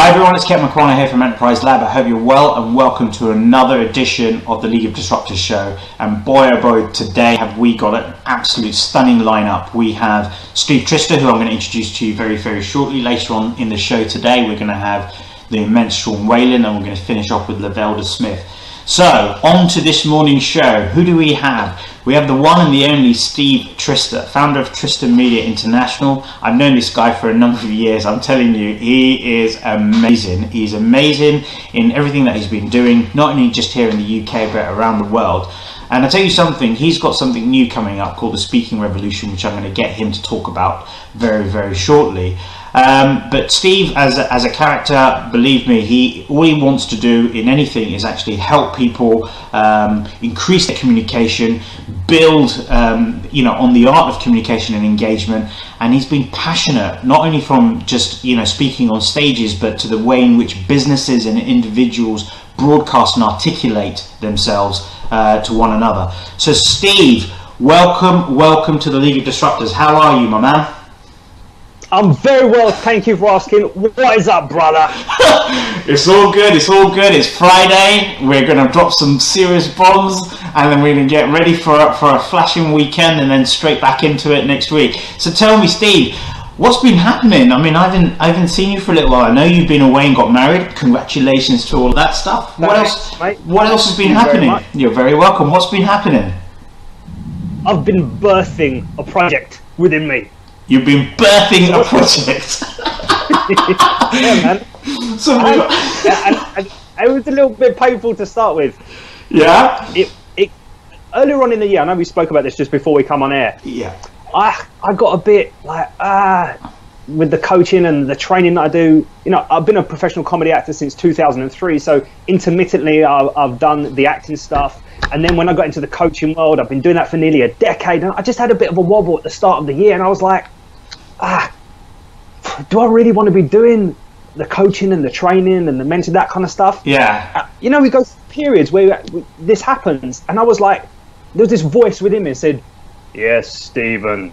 Hi everyone, it's Kevin McConnell here from Enterprise Lab. I hope you're well and welcome to another edition of the League of Disruptors Show. And boy oh boy, today have we got an absolute stunning lineup. We have Steve Trister, who I'm going to introduce to you very, very shortly. Later on in the show today, we're going to have the immense Sean Whalen, and we're going to finish off with Lavelda Smith. So, on to this morning's show. Who do we have? We have the one and the only Steve Trister, founder of Trister Media International. I've known this guy for a number of years. I'm telling you, he is amazing. He's amazing in everything that he's been doing, not only just here in the UK, but around the world. And I'll tell you something, he's got something new coming up called the Speaking Revolution, which I'm going to get him to talk about very, very shortly. But Steve, as a character, believe me, all he wants to do in anything is actually help people increase their communication, build on the art of communication and engagement. And he's been passionate, not only from just speaking on stages, but to the way in which businesses and individuals broadcast and articulate themselves to one another. So Steve, welcome to the League of Disruptors. How are you, my man? I'm very well, thank you for asking. What is up, brother? It's all good. It's Friday. We're going to drop some serious bombs, and then we're going to get ready for a flashing weekend, and then straight back into it next week. So tell me, Steve, what's been happening? I mean, I haven't seen you for a little while. I know you've been away and got married. Congratulations to all that stuff. Thanks, mate. What else has been happening? You're very welcome. What's been happening? I've been birthing a project within me. You've been birthing a project. Yeah, man. So and it was a little bit painful to start with. Yeah. It earlier on in the year, I know we spoke about this just before we come on air. Yeah. I got a bit like with the coaching and the training that I do. I've been a professional comedy actor since 2003, so intermittently I've done the acting stuff. And then when I got into the coaching world, I've been doing that for nearly a decade. And I just had a bit of a wobble at the start of the year, and I was like, do I really want to be doing the coaching and the training and the mentoring, that kind of stuff? Yeah. We go through periods where this happens, and I was like, there was this voice within me that said, yes, Stephen,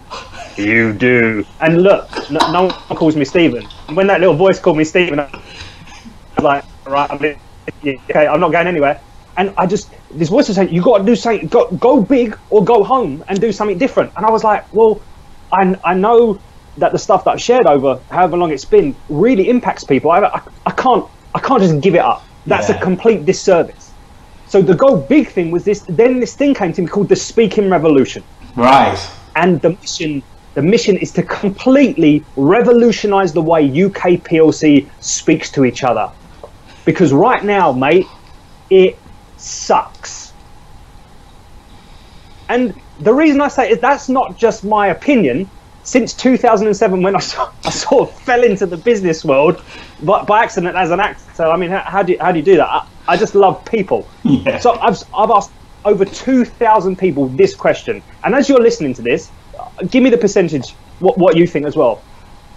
you do. And look, no one calls me Stephen. And when that little voice called me Stephen, I was like, right, okay, I'm not going anywhere. And this voice was saying, you got to do something, go big or go home and do something different. And I was like, well, I know that the stuff that I've shared over however long it's been really impacts people. I can't just give it up. That's a complete disservice. So the go big thing was this. Then this thing came to me called the Speaking Revolution. Right. And the mission is to completely revolutionize the way UK PLC speaks to each other. Because right now, mate, it sucks. And the reason I say is that's not just my opinion. Since 2007, when I sort of fell into the business world by accident as an actor. So I mean, how do you do that? I just love people. Yeah. So I've asked over 2,000 people this question, and as you're listening to this, give me the percentage. What you think as well?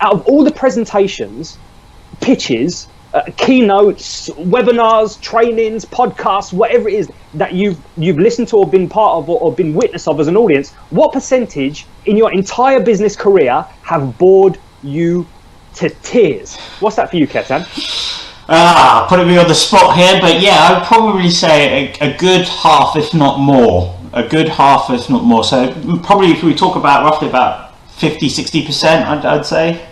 Out of all the presentations, pitches, keynotes, webinars, trainings, podcasts, whatever it is that you've listened to or been part of or been witness of as an audience, what percentage in your entire business career have bored you to tears? What's that for you, Ketan? Putting me on the spot here, but yeah, I'd probably say a good half, if not more. A good half, if not more. So probably if we talk about roughly about 50-60%, I'd say.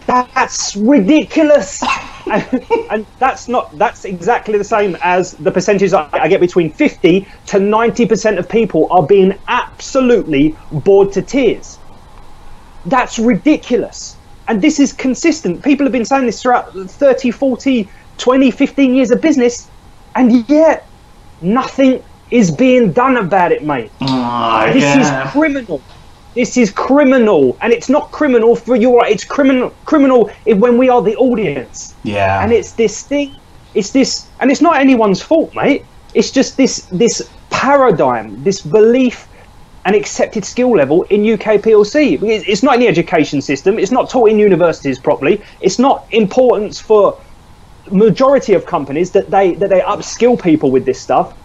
That's ridiculous. And that's exactly the same as the percentage I get. Between 50 to 90% of people are being absolutely bored to tears. That's ridiculous. And this is consistent. People have been saying this throughout 30, 40, 20, 15 years of business, and yet nothing is being done about it, mate. This is criminal. This is criminal, and it's not criminal for you. It's criminal when we are the audience. Yeah. And it's this thing. It's this, and it's not anyone's fault, mate. It's just this paradigm, this belief and accepted skill level in UK PLC. It's not in the education system. It's not taught in universities properly. It's not important for majority of companies that they upskill people with this stuff.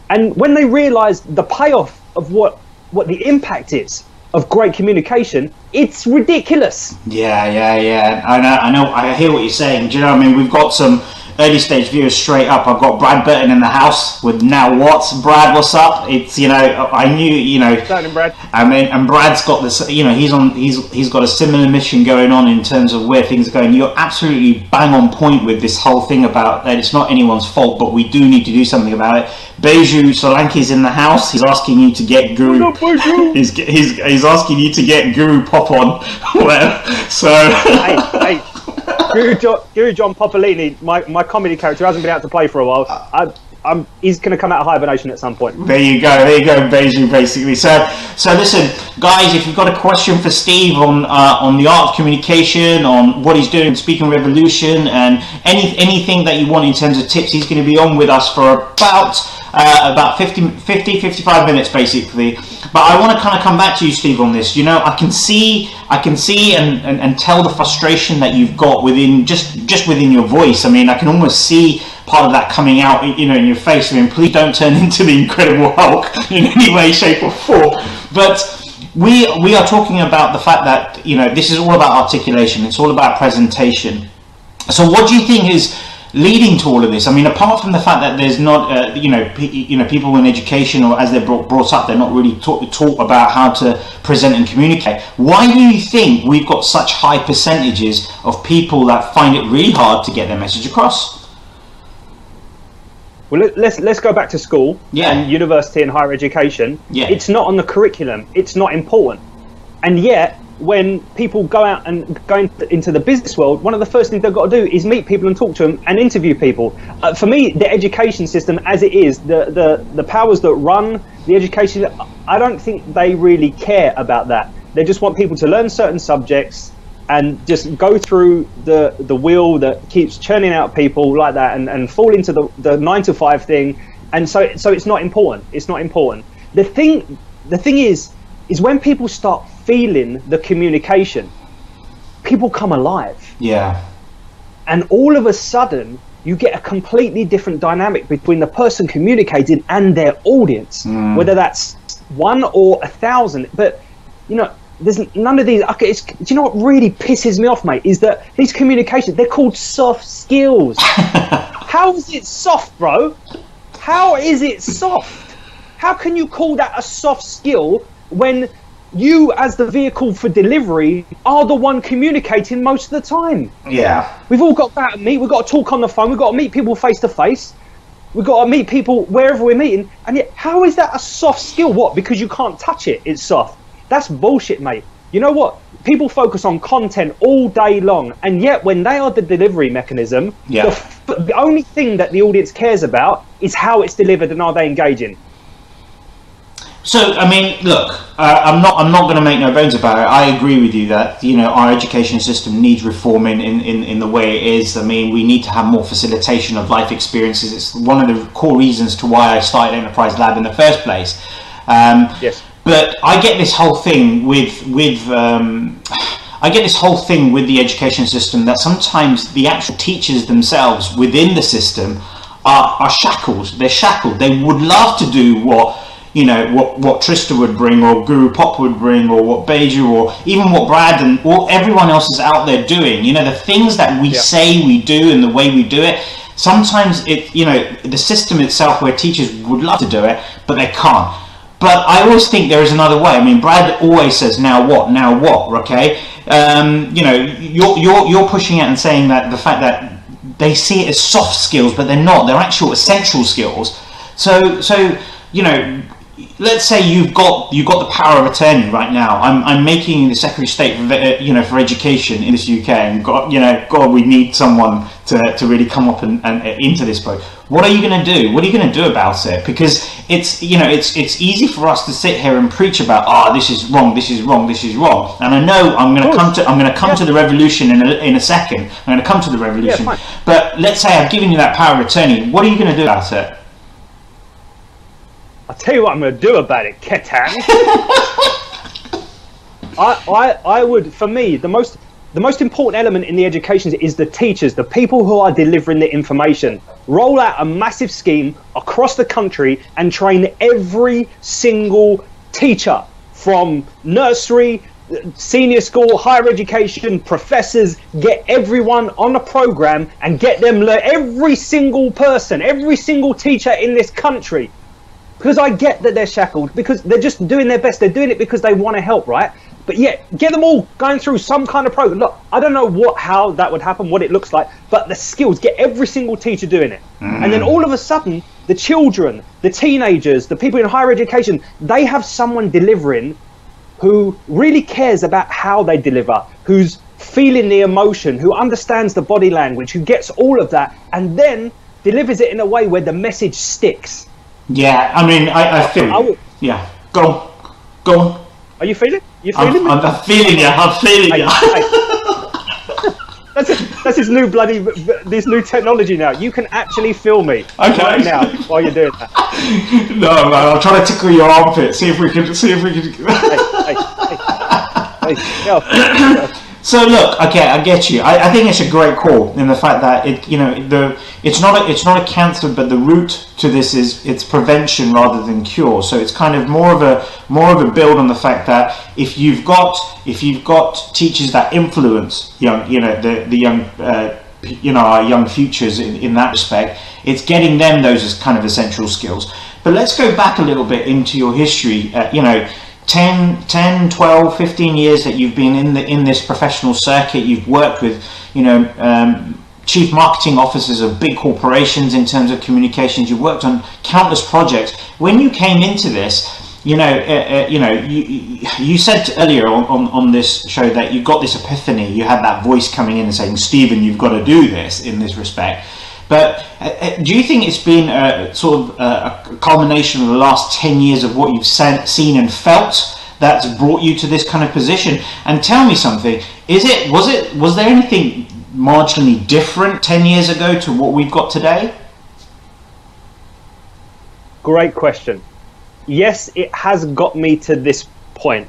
And when they realise the payoff of what the impact is, of great communication, it's ridiculous. Yeah. I know. I hear what you're saying. Do you know what I mean? We've got some early stage viewers straight up. I've got Brad Burton in the house with Now What? Brad, what's up? It's, I knew, Starting, Brad. I mean, and Brad's got this, he's got a similar mission going on in terms of where things are going. You're absolutely bang on point with this whole thing about that it's not anyone's fault, but we do need to do something about it. Beju Solanki's in the house. He's asking you to get Guru. He's asking you to get Guru Pop on. Well, so. Hey. Guru John Popolini, my comedy character, hasn't been out to play for a while. He's going to come out of hibernation at some point. There you go, Beiju, basically. So listen, guys, if you've got a question for Steve on the art of communication, on what he's doing in Speaking Revolution, and anything that you want in terms of tips, he's going to be on with us for about 55 minutes, basically. But I want to kind of come back to you, Steve, on this. I can see and tell the frustration that you've got within just within your voice. I mean, I can almost see part of that coming out, in your face. I mean, please don't turn into the Incredible Hulk in any way, shape, or form. But we are talking about the fact that this is all about articulation. It's all about presentation. So, what do you think is leading to all of this? I mean, apart from the fact that there's not, people in education, or as they're brought up, they're not really taught about how to present and communicate. Why do you think we've got such high percentages of people that find it really hard to get their message across? Well, let's go back to school and university and higher education. Yeah. It's not on the curriculum. It's not important. And yet, when people go out and go into the business world, one of the first things they've got to do is meet people and talk to them and interview people. For me, the education system as it is, the powers that run the education, I don't think they really care about that. They just want people to learn certain subjects and just go through the wheel that keeps churning out people like that and fall into the 9 to 5 thing. And so it's not important. It's not important. The thing is when people start feeling the communication, people come alive. Yeah. And all of a sudden, you get a completely different dynamic between the person communicating and their audience, whether that's 1 or 1,000. But, there's none of these. Do you know what really pisses me off, mate? Is that these communications, they're called soft skills. How is it soft, bro? How is it soft? How can you call that a soft skill when you, as the vehicle for delivery, are the one communicating most of the time? Yeah. We've all got to meet. We've got to talk on the phone. We've got to meet people face to face. We've got to meet people wherever we're meeting. And yet, how is that a soft skill? What? Because you can't touch it, it's soft. That's bullshit, mate. You know what? People focus on content all day long. And yet, when they are the delivery mechanism, the only thing that the audience cares about is how it's delivered and are they engaging. So, I mean, look, I'm not going to make no bones about it. I agree with you that, our education system needs reforming in the way it is. I mean, we need to have more facilitation of life experiences. It's one of the core reasons to why I started Enterprise Lab in the first place. Yes. But I get this whole thing with the education system that sometimes the actual teachers themselves within the system are shackled. They're shackled. They would love to do what Trister would bring, or Guru Pop would bring, or what Beju, or even what Brad and everyone else is out there doing. The things that we say we do and the way we do it. Sometimes the system itself where teachers would love to do it, but they can't. But I always think there is another way. I mean, Brad always says, now what, okay? You're pushing it and saying that the fact that they see it as soft skills, but they're not. They're actual essential skills. So let's say you've got the power of attorney right now. I'm making the Secretary of State for education in this UK, and God, we need someone to really come up and into this post. What are you going to do? What are you going to do about it? Because it's easy for us to sit here and preach about this is wrong, this is wrong, this is wrong. And I know I'm going to come to the revolution in a second. I'm going to come to the revolution. But let's say I've given you that power of attorney. What are you going to do about it? I'll tell you what I'm going to do about it, Ketan. I would, for me, the most important element in the education is the teachers, the people who are delivering the information. Roll out a massive scheme across the country and train every single teacher from nursery, senior school, higher education, professors, get everyone on a program and get them learn, every single person, every single teacher in this country. Because I get that they're shackled, because they're just doing their best. They're doing it because they want to help, right? But yet, get them all going through some kind of program. Look, I don't know how that would happen, what it looks like, but the skills, get every single teacher doing it. And then all of a sudden, the children, the teenagers, the people in higher education, they have someone delivering who really cares about how they deliver, who's feeling the emotion, who understands the body language, who gets all of that, and then delivers it in a way where the message sticks. Yeah, I mean, I feel you. Yeah, go on. Are you feeling? You feeling me? I'm feeling you. I'm feeling you. That's this new technology now. You can actually feel me right now while you're doing that. No, man, I'll try to tickle your armpit. See if we can. Hey. So look, okay, I get you. I think it's a great call in the fact that it's not a cancer, but the root to this is it's prevention rather than cure. So it's kind of more of a build on the fact that if you've got teachers that influence our young futures in that respect, it's getting them those as kind of essential skills. But let's go back a little bit into your history. 10, 12, 15 years that you've been in this professional circuit. You've worked with, chief marketing officers of big corporations in terms of communications. You've worked on countless projects. When you came into this, you said earlier on this show that you got this epiphany. You had that voice coming in and saying, Stephen, you've got to do this in this respect. But do you think it's been a culmination of the last 10 years of what you've seen and felt that's brought you to this kind of position? And tell me something, was there anything marginally different 10 years ago to what we've got today? Great question. Yes, it has got me to this point.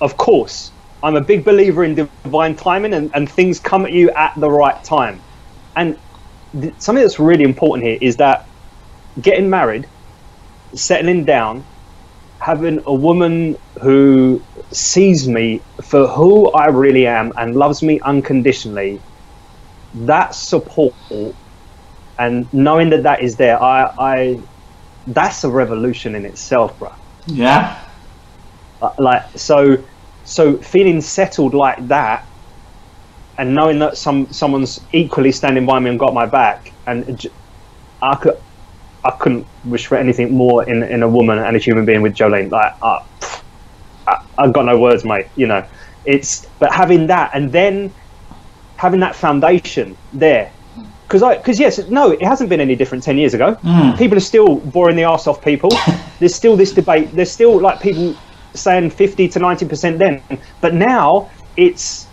Of course, I'm a big believer in divine timing and things come at you at the right time. And something that's really important here is that getting married, settling down, having a woman who sees me for who I really am and loves me unconditionally, that support and knowing that is there, that's a revolution in itself, bro. Yeah. So feeling settled like that, and knowing that someone's equally standing by me and got my back, and I couldn't wish for anything more in a woman and a human being with Jolene. I've got no words, mate. But having that, and then having that foundation there, because it hasn't been any different 10 years ago. People are still boring the arse off people. There's still this debate. There's still like people saying 50 to 90% then, but now it's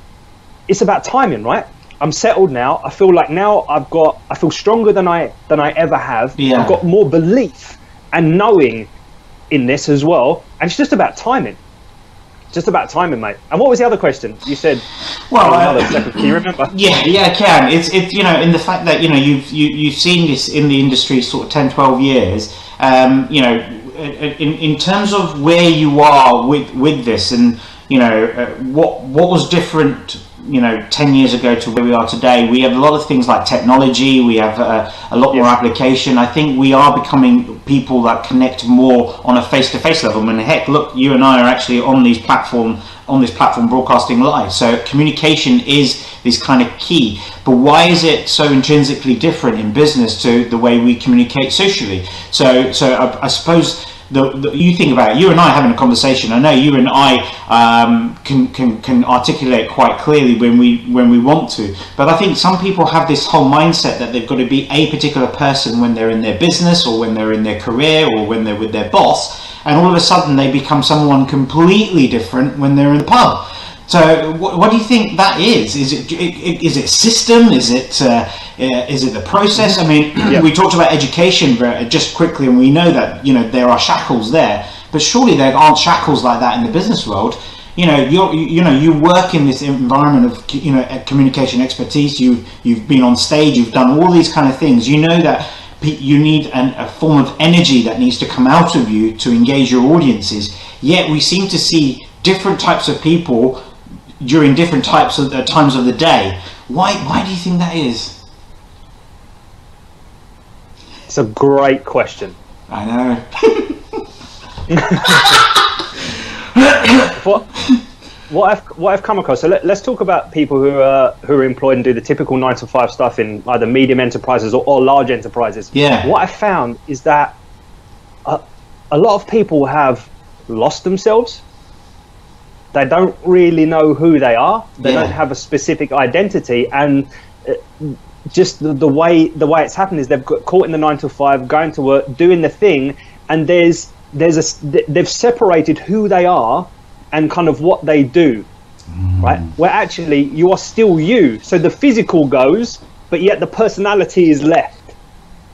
about timing, right? I'm settled now. I feel like now I feel stronger than I ever have. Yeah. I've got more belief and knowing in this as well. And it's just about timing. Just about timing, mate. And what was the other question? You said, second. Can you remember? Yeah, I can. It's in the fact that, you've seen this in the industry sort of 10, 12 years, in terms of where you are with this, and, what was different 10 years ago to where we are today. We have a lot of things like technology, we have a lot more application. I think we are becoming people that connect more on a face-to-face level. I mean, heck, look, you and I are actually on this platform broadcasting live, so communication is this kind of key. But why is it so intrinsically different in business to the way we communicate socially? So I suppose you think about it, you and I having a conversation. I know you and I can articulate quite clearly when we want to, but I think some people have this whole mindset that they've got to be a particular person when they're in their business or when they're in their career or when they're with their boss, and all of a sudden they become someone completely different when they're in the pub. So what do you think that is? Is it system? Is it the process? I mean, we talked about education just quickly, and we know that there are shackles there, but surely there aren't shackles like that in the business world. You work in this environment of communication expertise. You've been on stage. You've done all these kind of things. You know that you need a form of energy that needs to come out of you to engage your audiences. Yet we seem to see different types of people during different types of times of the day. Why do you think that is? It's a great question. I know. What I've come across. So let's talk about people who are employed and do the typical 9-to-5 stuff in either medium enterprises or large enterprises. Yeah. What I found is that a lot of people have lost themselves. They don't really know who they are. They don't have a specific identity, and just the way it's happened is they've got caught in the 9-to-5, going to work, doing the thing, and they've separated who they are and kind of what they do, right? Where actually you are still you. So the physical goes, but yet the personality is left.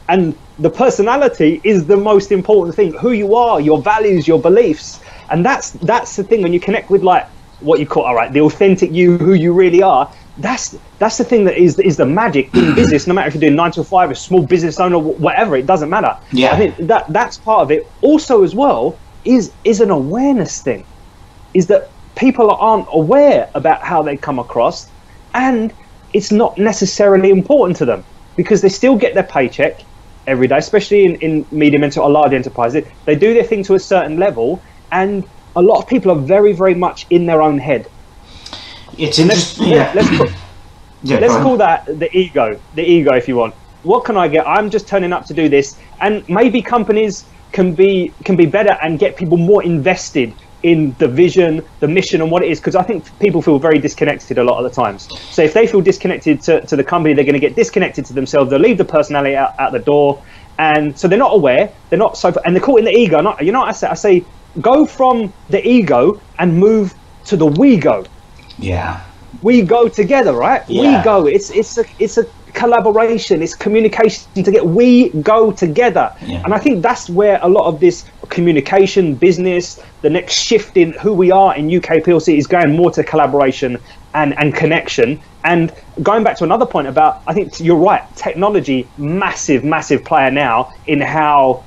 And the personality is the most important thing. Who you are, your values, your beliefs. And that's the thing when you connect with like what you call, all right, the authentic you, who you really are. That's the thing that is the magic in business. No matter if you're doing 9-to-5, a small business owner, whatever, it doesn't matter. Yeah. I think that's part of it. Also, as well, is an awareness thing. Is that people aren't aware about how they come across, and it's not necessarily important to them because they still get their paycheck every day, especially in medium or large enterprises. They do their thing to a certain level, and a lot of people are very, very much in their own head. It's interesting. Let's call that the ego, if you want. What can I get? I'm just turning up to do this, and maybe companies can be better and get people more invested in the vision, the mission, and what it is, because I think people feel very disconnected a lot of the times. So if they feel disconnected to the company, they're going to get disconnected to themselves. They'll leave the personality out the door, and so they're not aware. They're not and they're caught in the ego. You know what I say? Go from the ego and move to the we go. Yeah. We go together, right? Yeah. We go. It's a collaboration. It's communication to get. We go together, and I think that's where a lot of this communication, business, the next shift in who we are in UK PLC is going more to collaboration and connection. And going back to another point about, I think you're right. Technology, massive player now in how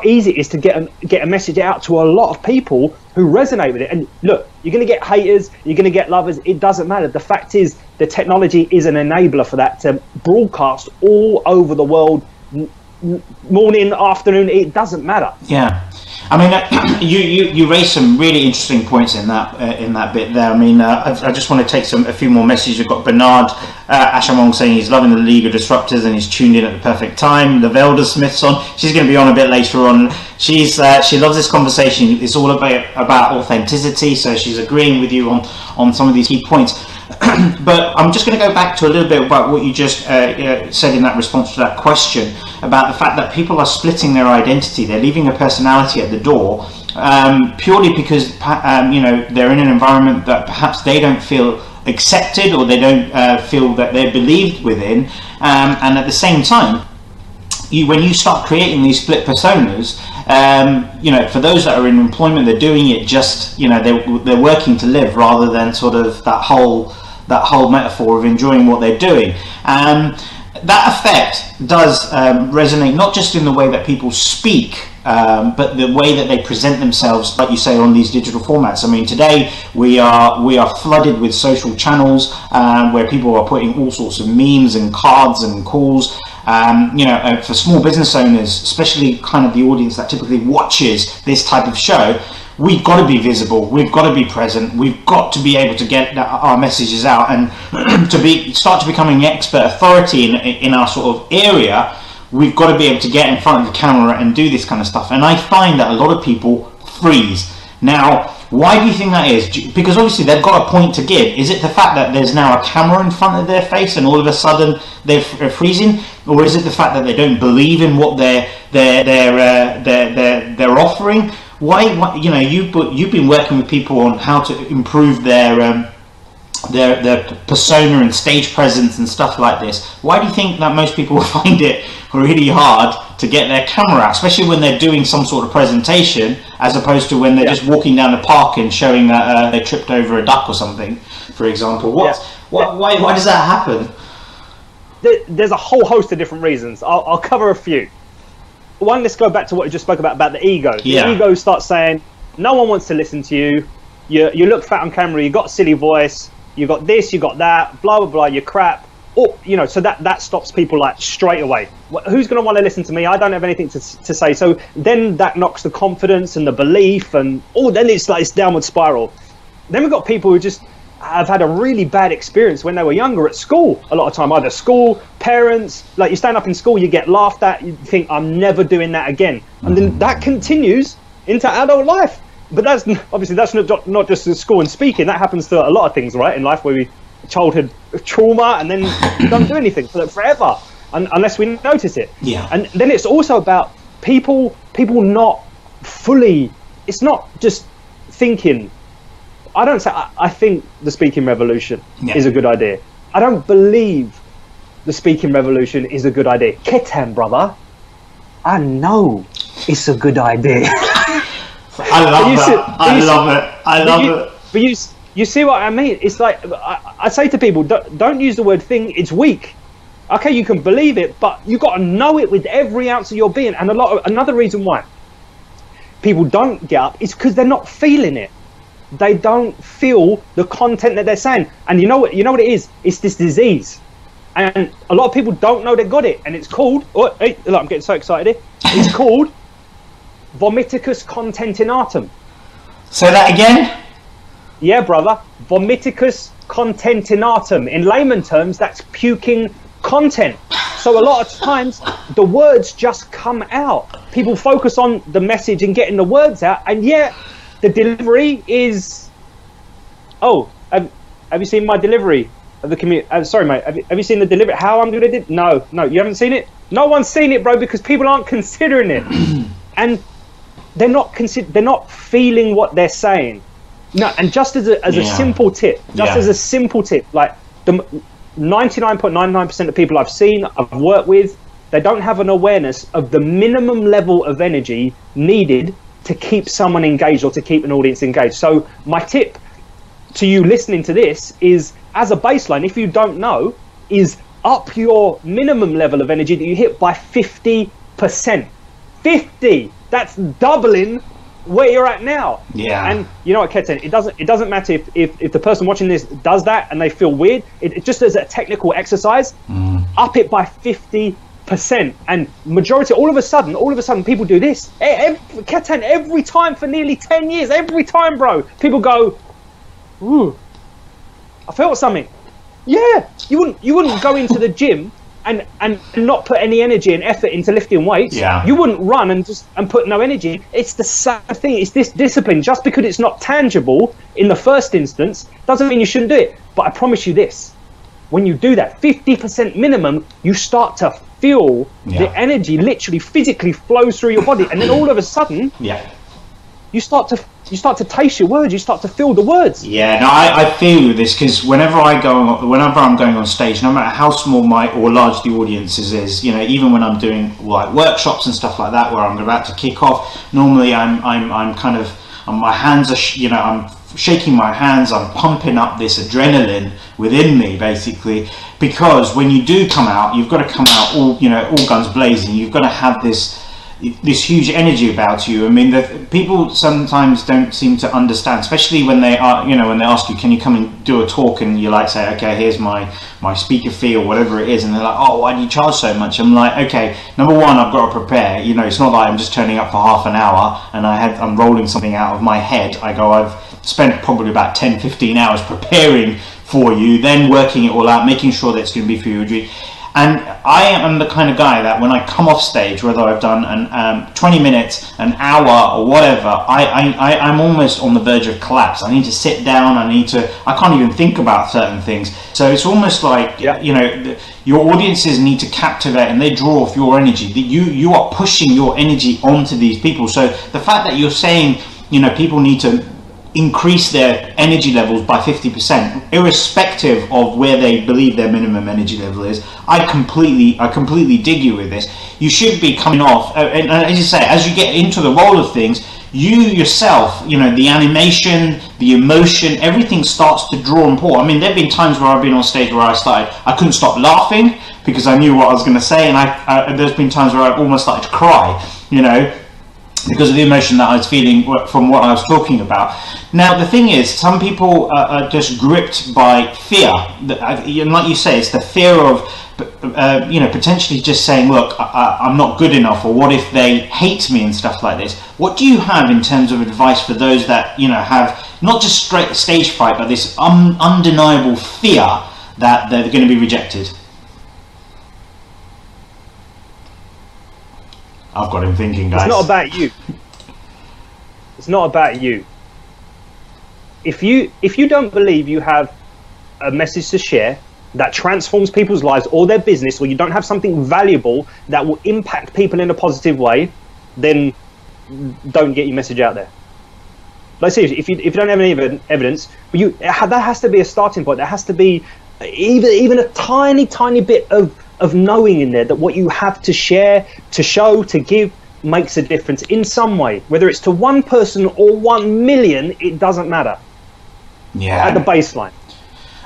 easy it is to get a message out to a lot of people who resonate with it. And look, you're going to get haters, you're going to get lovers, it doesn't matter. The fact is the technology is an enabler for that to broadcast all over the world, morning, afternoon, it doesn't matter. Yeah. I mean, you raised some really interesting points in that bit there. I mean, I just want to take a few more messages. We've got Bernard Ashamong saying he's loving the League of Disruptors and he's tuned in at the perfect time. Lavelda Smith's on. She's going to be on a bit later on. She loves this conversation. It's all about authenticity. So she's agreeing with you on some of these key points. But I'm just going to go back to a little bit about what you just said in that response to that question about the fact that people are splitting their identity. They're leaving a personality at the door purely because they're in an environment that perhaps they don't feel accepted or they don't feel that they're believed within, and at the same time, when you start creating these split personas, for those that are in employment, they're doing it just, they're working to live rather than sort of that whole metaphor of enjoying what they're doing. That effect does resonate not just in the way that people speak, but the way that they present themselves, like you say, on these digital formats. I mean, today we are flooded with social channels where people are putting all sorts of memes and cards and calls. For small business owners, especially kind of the audience that typically watches this type of show, we've got to be visible, we've got to be present, we've got to be able to get our messages out and start to becoming the expert authority in our sort of area. We've got to be able to get in front of the camera and do this kind of stuff. And I find that a lot of people freeze. Now, why do you think that is? Because obviously they've got a point to give. Is it the fact that there's now a camera in front of their face and all of a sudden they're freezing, or is it the fact that they don't believe in what they're offering? Why? You've been working with people on how to improve their persona and stage presence and stuff like this. Why do you think that most people find it really hard to get their camera out, especially when they're doing some sort of presentation, as opposed to when they're just walking down the park and showing that they tripped over a duck or something, for example? Why does that happen? there's a whole host of different reasons. I'll cover a few. One, let's go back to what you just spoke about the ego. The ego starts saying, no one wants to listen to you. You look fat on camera, you got a silly voice, you got this, you got that, blah, blah, blah, you're crap. Or, so that stops people like straight away. Who's going to want to listen to me? I don't have anything to say. So then that knocks the confidence and the belief and then it's like this downward spiral. Then we've got people who just have had a really bad experience when they were younger at school. A lot of time, either school, parents, like you stand up in school, you get laughed at, you think, I'm never doing that again. And then that continues into adult life. But that's not just in school and speaking. That happens to a lot of things, right, in life, where we childhood trauma and then you don't do anything for forever unless we notice it. And then it's also about people not fully, it's not just thinking. I think the speaking revolution is a good idea. I don't believe the speaking revolution is a good idea. Ketan, brother, I know it's a good idea. I love it. But you see what I mean? It's like, I say to people, don't use the word thing, it's weak. Okay, you can believe it, but you got to know it with every ounce of your being. And another reason why people don't get up is because they're not feeling it. They don't feel the content that they're saying. And you know what it is? It's this disease. And a lot of people don't know they got it. And it's called, I'm getting so excited here. It's called vomiticus contentinatum. Say that again? Yeah, brother. Vomiticus contentinatum. In layman terms, that's puking content. So a lot of times, the words just come out. People focus on the message and getting the words out, and yet the delivery is... Oh, have you seen my delivery of the community? Sorry, mate. Have you seen the delivery? How I'm doing it? No, you haven't seen it? No one's seen it, bro, because people aren't considering it. And they're not feeling what they're saying. No, and just as a simple tip, like the 99.99% of people I've seen, I've worked with, they don't have an awareness of the minimum level of energy needed to keep someone engaged or to keep an audience engaged. So my tip to you listening to this is, as a baseline, if you don't know, is up your minimum level of energy that you hit by 50%. 50! That's doubling where you're at now. And you know what, Ketan, it doesn't matter if the person watching this does that and they feel weird. It just as a technical exercise, up it by 50%. And majority, all of a sudden people do this. Ketan, every time for nearly 10 years, every time, bro, people go, ooh, I felt something. Yeah, you wouldn't go into the gym and not put any energy and effort into lifting weights. You wouldn't run and put no energy. It's the same thing. It's this discipline. Just because it's not tangible in the first instance doesn't mean you shouldn't do it. But I promise you this, when you do that 50% minimum, you start to feel the energy literally physically flows through your body, and then all of a sudden you start to taste your words. You start to feel the words. I feel this because whenever I'm going on stage, no matter how small or large the audiences is, even when I'm doing like workshops and stuff like that, where I'm about to kick off, normally I'm kind of, my hands are, I'm shaking my hands, I'm pumping up this adrenaline within me, basically, because when you do come out, you've got to come out all guns blazing. You've got to have this huge energy about you. I mean, the people sometimes don't seem to understand, especially when they are, when they ask you, can you come and do a talk, and you like say, okay, here's my speaker fee or whatever it is, and they're like, oh, why do you charge so much? I'm like, okay, number one, I've got to prepare. It's not like I'm just turning up for half an hour and I'm rolling something out of my head. I've spent probably about 10-15 hours preparing for you, then working it all out, making sure that it's going to be for you. And I am the kind of guy that when I come off stage, whether I've done 20 minutes, an hour, or whatever, I'm almost on the verge of collapse. I need to sit down. I can't even think about certain things. So it's almost like, your audiences need to captivate, and they draw off your energy. That you are pushing your energy onto these people. So the fact that you're saying, people need to increase their energy levels by 50%, irrespective of where they believe their minimum energy level is. I completely dig you with this. You should be coming off, and as you say, as you get into the role of things, you yourself, you know, the animation, the emotion, everything starts to draw and pull. I mean, there have been times where I've been on stage where I couldn't stop laughing because I knew what I was going to say, and there's been times where I've almost started to cry, you know, because of the emotion that I was feeling from what I was talking about. Now, the thing is, some people are just gripped by fear. And like you say, it's the fear of, you know, potentially just saying, look, I'm not good enough, or what if they hate me and stuff like this. What do you have in terms of advice for those that, you know, have not just straight stage fright, but this undeniable fear that they're going to be rejected? I've got him thinking, guys. It's not about you. It's not about you. If you don't believe you have a message to share that transforms people's lives or their business, or you don't have something valuable that will impact people in a positive way, then don't get your message out there. Like, seriously, if you don't have any evidence, but that has to be a starting point. There has to be even a tiny bit of knowing in there that what you have to share, to show, to give makes a difference in some way. Whether it's to one person or 1 million, it doesn't matter. Yeah. At the baseline.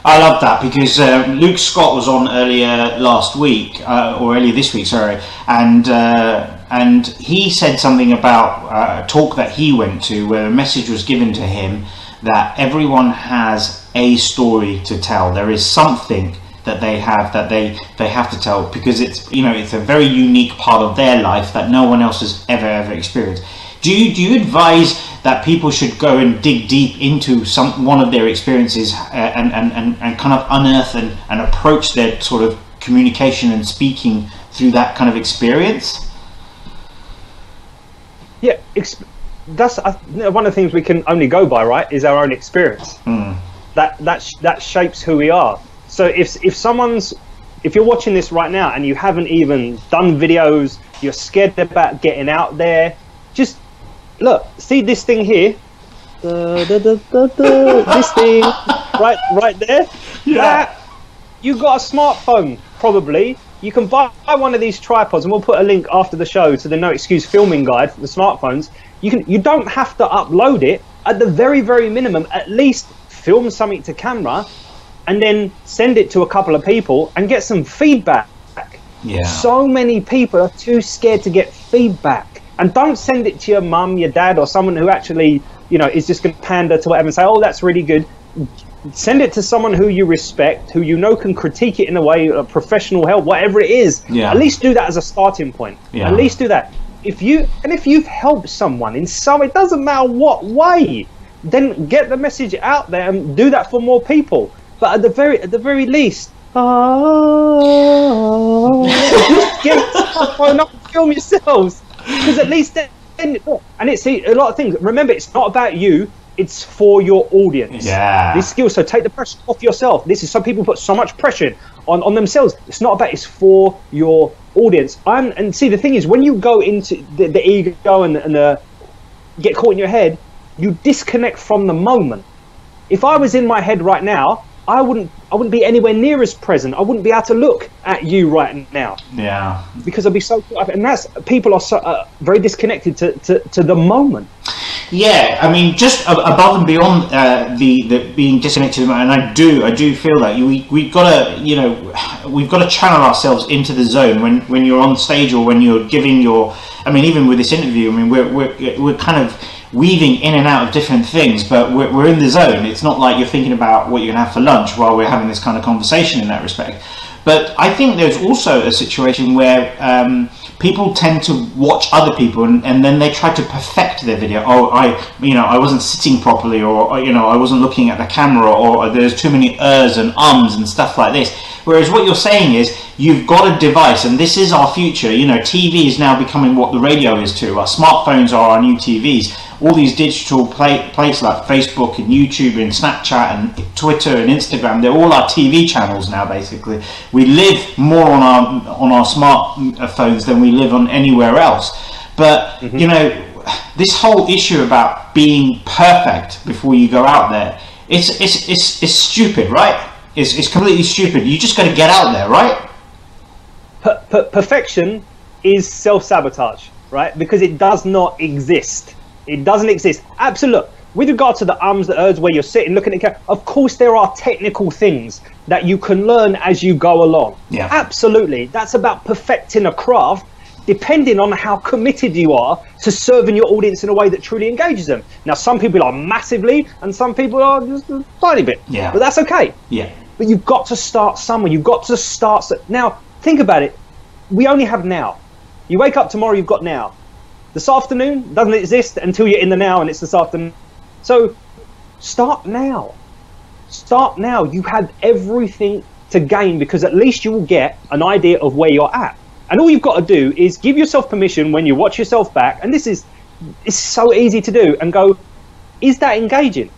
I love that, because Luke Scott was on earlier last week, or earlier this week, sorry, and he said something about a talk that he went to where a message was given to him that everyone has a story to tell. There is something that they have to tell, because it's, you know, it's a very unique part of their life that no one else has ever experienced. Do you advise that people should go and dig deep into one of their experiences and kind of unearth and approach their sort of communication and speaking through that kind of experience? Yeah, that's one of the things we can only go by, right? Is our own experience. That shapes who we are. So if you're watching this right now and you haven't even done videos, you're scared about getting out there, just look, see this thing here, this thing right there. Yeah. You got a smartphone, probably. You can buy one of these tripods, and we'll put a link after the show to the No Excuse filming guide for the smartphones. You don't have to upload it. At the very, very minimum, at least film something to camera, and then send it to a couple of people and get some feedback. Yeah. So many people are too scared to get feedback. And don't send it to your mum, your dad, or someone who actually, you know, is just going to pander to whatever and say, oh, that's really good. Send it to someone who you respect, who you know can critique it in a way, a professional help, whatever it is. Yeah. At least do that as a starting point. Yeah. At least do that. If you've helped someone in some, it doesn't matter what way, then get the message out there and do that for more people. But at the very least, just get the phone up and film yourselves. Because at least then, and it's a lot of things. Remember, it's not about you, it's for your audience. Yeah. This skill, so take the pressure off yourself. This is, some people put so much pressure on themselves. It's not about, it's for your audience. And see, the thing is, when you go into the ego and the get caught in your head, you disconnect from the moment. If I was in my head right now, I wouldn't be anywhere near as present. I wouldn't be able to look at you right now. Yeah. Because I'd be so, and that's, people are so very disconnected to the moment. Yeah, I mean, just above and beyond the being disconnected, and I do feel that we've got to channel ourselves into the zone when you're on stage or when you're giving your. I mean, even with this interview, I mean, we're kind of weaving in and out of different things, but we're in the zone. It's not like you're thinking about what you're gonna have for lunch while we're having this kind of conversation in that respect. But I think there's also a situation where people tend to watch other people and then they try to perfect their video. Oh, I wasn't sitting properly, or I wasn't looking at the camera, or there's too many ers and ums and stuff like this. Whereas what you're saying is, you've got a device, and this is our future. TV is now becoming what the radio is to. Our smartphones are our new TVs. All these digital places like Facebook and YouTube and Snapchat and Twitter and Instagram, they're all our TV channels now, basically. We live more on our smartphones than we live on anywhere else. But, this whole issue about being perfect before you go out there, it's stupid, right? It's completely stupid. You just got to get out there, right? Perfection is self-sabotage, right? Because it does not exist. It doesn't exist. Absolutely. With regard to the ums, the errs, where you're sitting looking at camera, of course there are technical things that you can learn as you go along. Yeah. Absolutely. That's about perfecting a craft, depending on how committed you are to serving your audience in a way that truly engages them. Now, some people are massively, and some people are just a tiny bit. Yeah. But that's okay. Yeah. But you've got to start somewhere. You've got to start. Now, think about it. We only have now. You wake up tomorrow, you've got now. This afternoon doesn't exist until you're in the now, and it's this afternoon. So start now. Start now. You have everything to gain, because at least you will get an idea of where you're at. And all you've got to do is give yourself permission when you watch yourself back, and it's so easy to do, and go, is that engaging?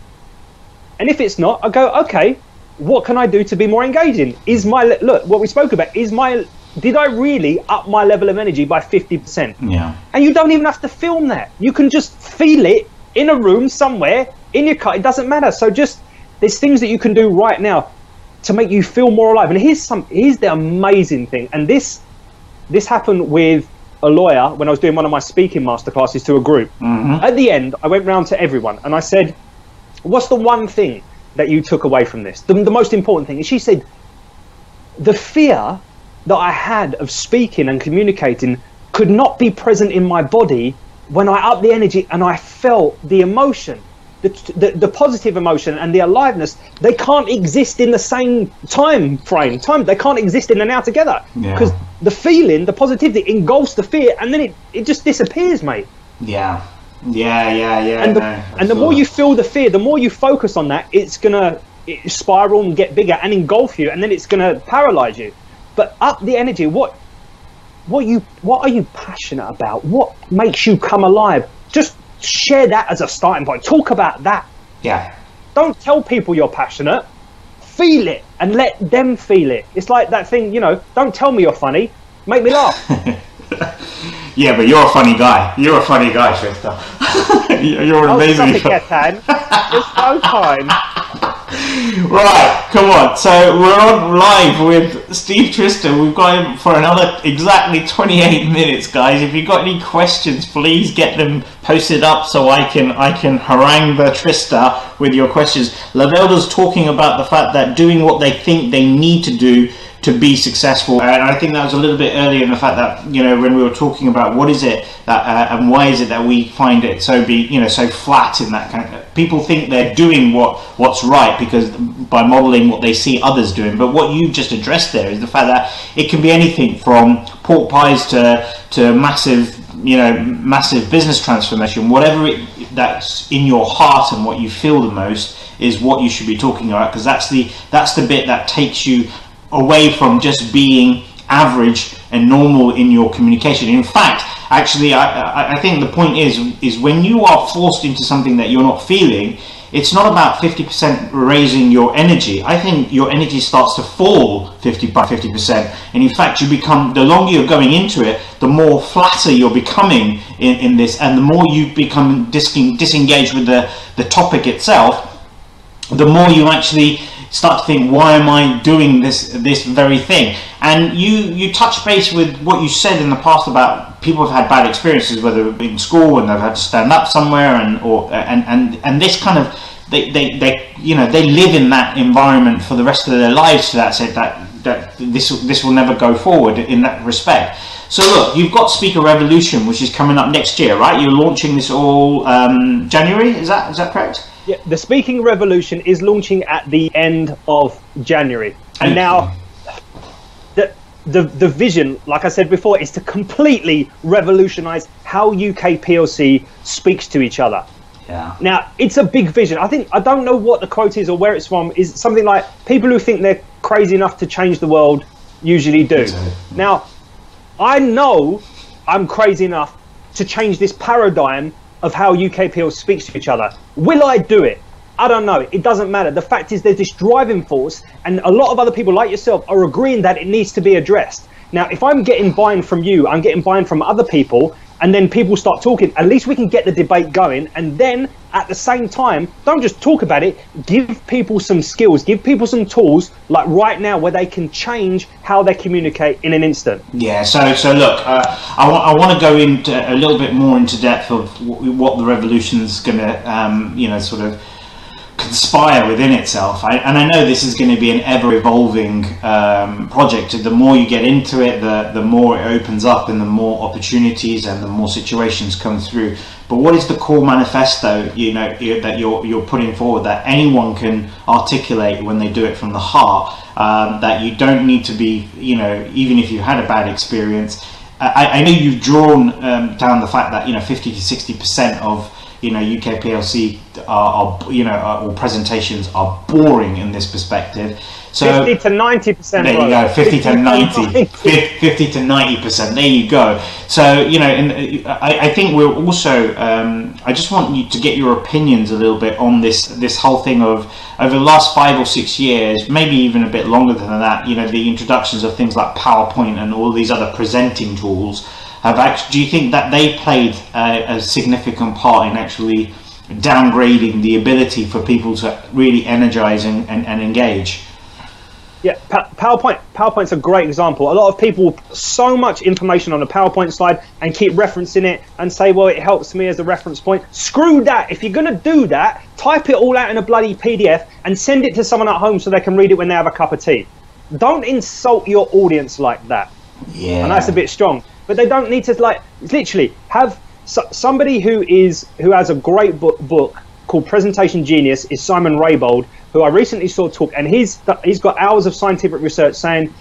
And if it's not, I go, okay, what can I do to be more engaging? Look, what we spoke about, did I really up my level of energy by 50%? Yeah. And you don't even have to film that. You can just feel it in a room somewhere, in your car, it doesn't matter. So there's things that you can do right now to make you feel more alive. And here's the amazing thing. And this happened with a lawyer when I was doing one of my speaking masterclasses to a group. Mm-hmm. At the end, I went round to everyone and I said, what's the one thing that you took away from this? The most important thing. And she said, the fear that I had of speaking and communicating could not be present in my body when I upped the energy and I felt the emotion, the positive emotion and the aliveness. They can't exist in the same time frame. They can't exist in the now together, because the feeling, the positivity engulfs the fear, and then it just disappears, mate. Yeah. And the more you feel the fear, the more you focus on that, it's gonna spiral and get bigger and engulf you, and then it's gonna paralyze you. But up the energy. What are you passionate about? What makes you come alive? Just share that as a starting point. Talk about that. Yeah. Don't tell people you're passionate. Feel it and let them feel it. It's like that thing, don't tell me you're funny. Make me laugh. Yeah, but you're a funny guy. You're a funny guy, Trister. You're an amazing guy. It's so kind. Right, come on. So we're on live with Steve Trister. We've got him for another exactly 28 minutes, guys. If you've got any questions, please get them posted up so I can harangue the Trister with your questions. Lavelda's talking about the fact that doing what they think they need to do to be successful, and I think that was a little bit earlier in the fact that when we were talking about what is it that and why is it that we find it so flat in that kind of, people think they're doing what's right because by modeling what they see others doing, but what you just addressed there is the fact that it can be anything from pork pies to massive business transformation. Whatever that's in your heart and what you feel the most is what you should be talking about, because that's the bit that takes you away from just being average and normal in your communication. In fact, actually, I think the point is when you are forced into something that you're not feeling, it's not about 50% raising your energy. I think your energy starts to fall 50%. And in fact, you become, the longer you're going into it, the more flatter you're becoming in this, and the more you become disengaged with the topic itself, the more you actually start to think, why am I doing this very thing? And you touch base with what you said in the past about people have had bad experiences, whether in school and they've had to stand up somewhere, and this kind of they live in that environment for the rest of their lives, to that said that this will never go forward in that respect. So look, you've got Speaker Revolution, which is coming up next year, right? You're launching this all January, is that correct? Yeah, the Speaking Revolution is launching at the end of January. And now the vision, like I said before, is to completely revolutionize how UK PLC speaks to each other. Yeah. Now, it's a big vision. I don't know what the quote is or where it's from. Is something like, people who think they're crazy enough to change the world usually do. Now, I know I'm crazy enough to change this paradigm of how UKPL speaks to each other. Will I do it? I don't know. It doesn't matter. The fact is there's this driving force, and a lot of other people like yourself are agreeing that it needs to be addressed. Now, if I'm getting buy-in from you, I'm getting buy-in from other people, and then people start talking, at least we can get the debate going. And then at the same time, don't just talk about it, give people some skills, give people some tools, like right now, where they can change how they communicate in an instant. Yeah, so look, I want to go into a little bit more into depth of what the revolution's going to, sort of conspire within itself. And I know this is going to be an ever-evolving project. The more you get into it, the more it opens up, and the more opportunities and the more situations come through. But what is the core manifesto, that you're putting forward that anyone can articulate when they do it from the heart? That you don't need to be, even if you had a bad experience. I know you've drawn down the fact that 50 to 60% of UK PLC or presentations are boring in this perspective. So 50 to 90%. There you go. 50 to 90. 50 to 90%. There you go. So and I think we're also. I just want you to get your opinions a little bit on this whole thing of over the last 5 or 6 years, maybe even a bit longer than that. The introductions of things like PowerPoint and all these other presenting tools. Do you think that they played a significant part in actually downgrading the ability for people to really energize and engage? Yeah, PowerPoint's a great example. A lot of people put so much information on a PowerPoint slide and keep referencing it and say, well, it helps me as a reference point. Screw that. If you're going to do that, type it all out in a bloody PDF and send it to someone at home so they can read it when they have a cup of tea. Don't insult your audience like that. Yeah. And that's a bit strong. But they don't need to, literally have somebody who has a great book called Presentation Genius is Simon Raybould, who I recently saw talk, and he's got hours of scientific research saying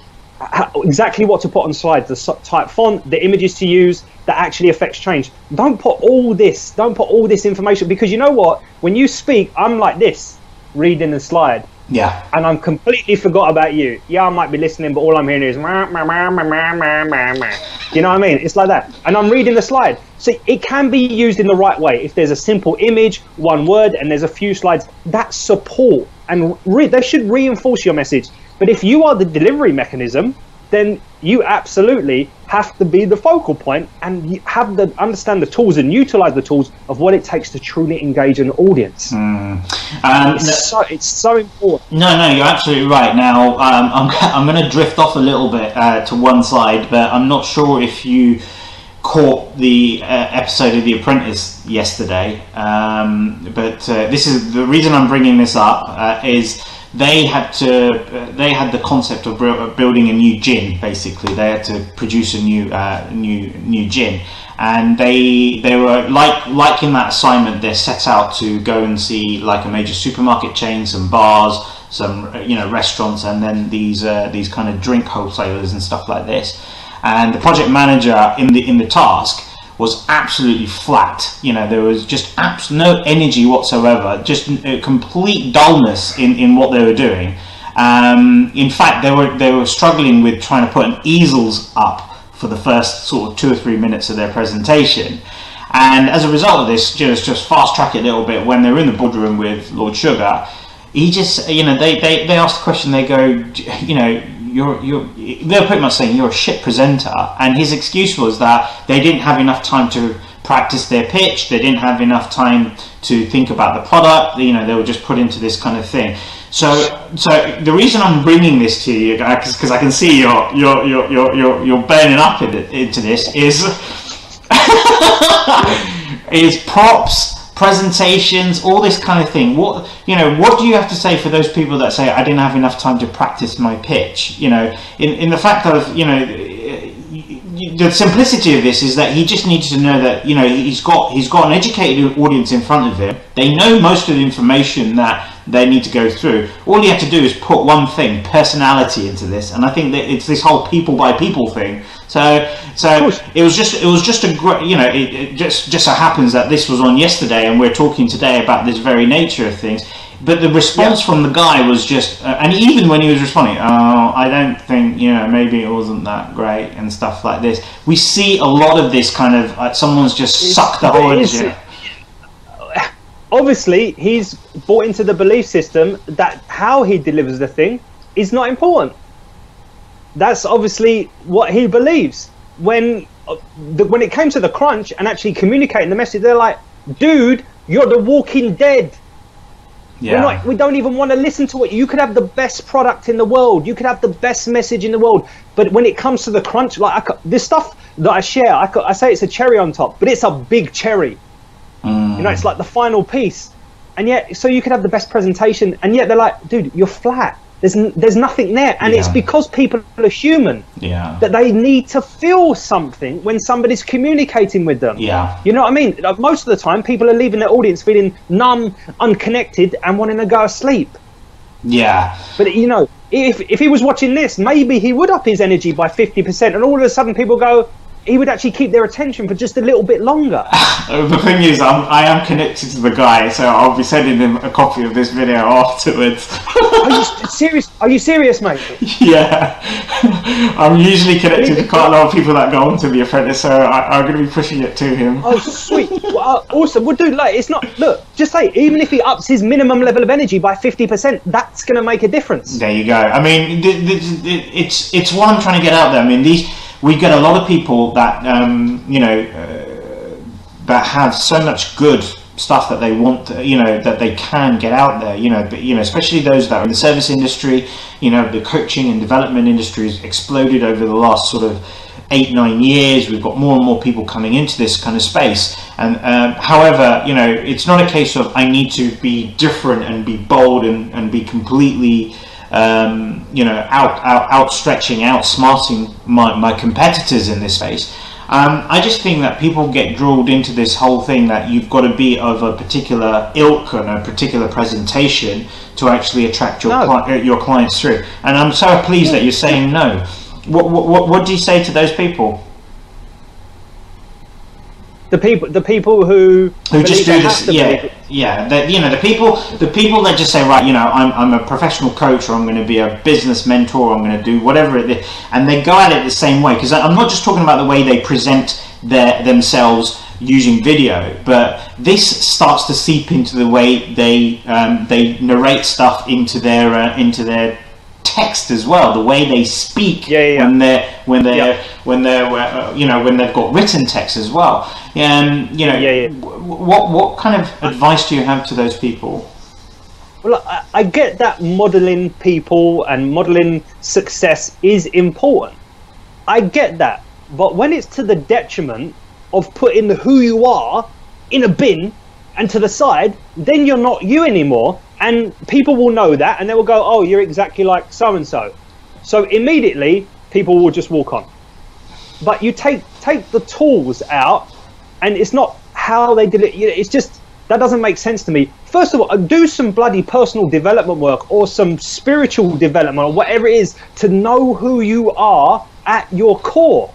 exactly what to put on slides, the type font, the images to use that actually affects change. Don't put all this information, because you know what? When you speak, I'm like this, reading the slide. Yeah. And I'm completely forgot about you. Yeah, I might be listening, but all I'm hearing is mah, mah, mah, mah, mah, mah, mah, mah. You know what I mean? It's like that. And I'm reading the slide. So it can be used in the right way. If there's a simple image, one word, and there's a few slides, that's support. And they should reinforce your message. But if you are the delivery mechanism, then you absolutely have to be the focal point, and you have to understand the tools and utilize the tools of what it takes to truly engage an audience. It's so important. No, you're absolutely right. Now, I'm going to drift off a little bit to one side, but I'm not sure if you caught the episode of The Apprentice yesterday. But this is the reason I'm bringing this up. Is they had the concept of building a new gin. Basically, they had to produce a new gin, and they were like in that assignment, they're set out to go and see like a major supermarket chain, some bars, some restaurants, and then these kind of drink wholesalers and stuff like this. And the project manager in the task was absolutely flat. There was just no energy whatsoever, just a complete dullness in what they were doing. In fact, they were struggling with trying to put an easels up for the first sort of 2 or 3 minutes of their presentation. And as a result of this, just fast track it a little bit, when they were in the boardroom with Lord Sugar, he just, they asked the question, they go, they're pretty much saying you're a shit presenter, and his excuse was that they didn't have enough time to practice their pitch, they didn't have enough time to think about the product, they were just put into this kind of thing. So the reason I'm bringing this to you guys, because I can see you're burning up into this, is is props, presentations, all this kind of thing. What do you have to say for those people that say I didn't have enough time to practice my pitch? In the fact of the simplicity of this is that he just needs to know that he's got an educated audience in front of him. They know most of the information that they need to go through. All you have to do is put one thing, personality, into this, and I think that it's this whole people by people thing. So it was just a great, it just so happens that this was on yesterday, and we're talking today about this very nature of things. But the response from the guy was just, and even when he was responding, I don't think, maybe it wasn't that great and stuff like this. We see a lot of this kind of, someone's just sucked the whole energy. Obviously, he's bought into the belief system that how he delivers the thing is not important. That's obviously what he believes. when it came to the crunch and actually communicating the message, they're like, dude, you're the Walking Dead. Yeah. We don't even want to listen to it. You could have the best product in the world. You could have the best message in the world. But when it comes to the crunch, like this stuff that I share, I say it's a cherry on top, but it's a big cherry. You know, it's like the final piece. And yet, so you could have the best presentation, and yet they're like, dude, you're flat. There's nothing there. And it's because people are human. Yeah. That they need to feel something when somebody's communicating with them. Yeah. You know what I mean? Like, most of the time, people are leaving their audience feeling numb, unconnected, and wanting to go to sleep. Yeah. But, you know, if he was watching this, maybe he would up his energy by 50%, and all of a sudden people go, he would actually keep their attention for just a little bit longer. The thing is, I am connected to the guy, so I'll be sending him a copy of this video afterwards. Are you serious? Are you serious, mate? Yeah. I'm usually connected to quite a lot of people that go on to The Apprentice, so I'm going to be pushing it to him. Oh, sweet. Well, awesome. Well, dude, like, it's not... Look, just say, even if he ups his minimum level of energy by 50%, that's going to make a difference. There you go. I mean, it's what I'm trying to get out there. I mean, we get a lot of people that, that have so much good stuff that they want, that they can get out there, but, especially those that are in the service industry, the coaching and development industry has exploded over the last sort of 8-9 years. We've got more and more people coming into this kind of space. And however, it's not a case of I need to be different and be bold and be completely outstretching, outsmarting my competitors in this space. I just think that people get drilled into this whole thing that you've got to be of a particular ilk and a particular presentation to actually attract your clients through. And I'm so pleased that you're saying no. What do you say to those people? The people who just do this, the people that just say, right, I'm a professional coach, or I'm going to be a business mentor, or I'm going to do whatever it is, and they go at it the same way. Because I'm not just talking about the way they present themselves using video, but this starts to seep into the way they narrate stuff into their text as well, the way they speak when they've got written text as well. What kind of advice do you have to those people? Well, I get that modeling people and modeling success is important. I get that, but when it's to the detriment of putting who you are in a bin and to the side, then you're not you anymore. And people will know that, and they will go, oh, you're exactly like so-and-so. So immediately, people will just walk on. But you take the tools out, and it's not how they did it. It's just, that doesn't make sense to me. First of all, do some bloody personal development work or some spiritual development or whatever it is to know who you are at your core.